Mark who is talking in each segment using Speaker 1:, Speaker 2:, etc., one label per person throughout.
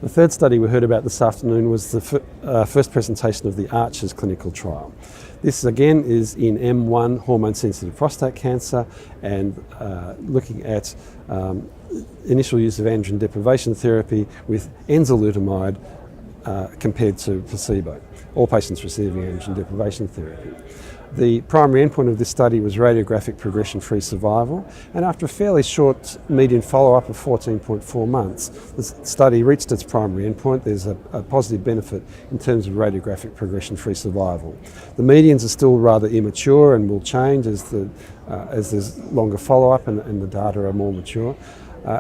Speaker 1: The third study we heard about this afternoon was the first presentation of the ARCHES clinical trial. This again is in M1 hormone-sensitive prostate cancer and looking at initial use of androgen deprivation therapy with enzalutamide compared to placebo. All patients receiving androgen deprivation therapy. The primary endpoint of this study was radiographic progression-free survival, and after a fairly short median follow-up of 14.4 months, the study reached its primary endpoint. There's a positive benefit in terms of radiographic progression-free survival. The medians are still rather immature and will change as there's longer follow-up and the data are more mature.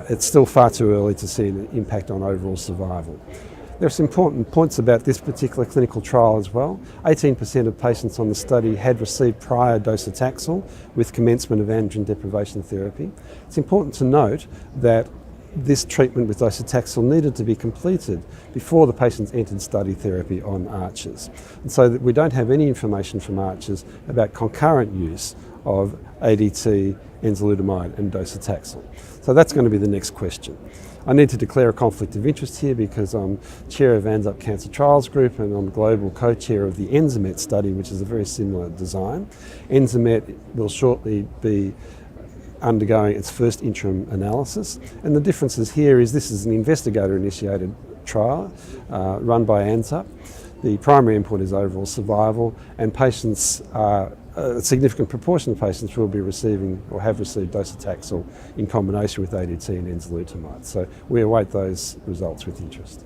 Speaker 1: It's still far too early to see an impact on overall survival. There are some important points about this particular clinical trial as well. 18% of patients on the study had received prior docetaxel with commencement of androgen deprivation therapy. It's important to note that this treatment with docetaxel needed to be completed before the patients entered study therapy on ARCHES. And so that we don't have any information from ARCHES about concurrent use of ADT, enzalutamide and docetaxel. So that's going to be the next question. I need to declare a conflict of interest here because I'm chair of ANZUP Cancer Trials Group and I'm global co-chair of the ENZAMET study, which is a very similar design. ENZAMET will shortly be undergoing its first interim analysis, and the differences here is this is an investigator-initiated trial run by ANZUP. The primary endpoint is overall survival, and a significant proportion of patients will be receiving or have received docetaxel in combination with ADT and enzalutamide. So we await those results with interest.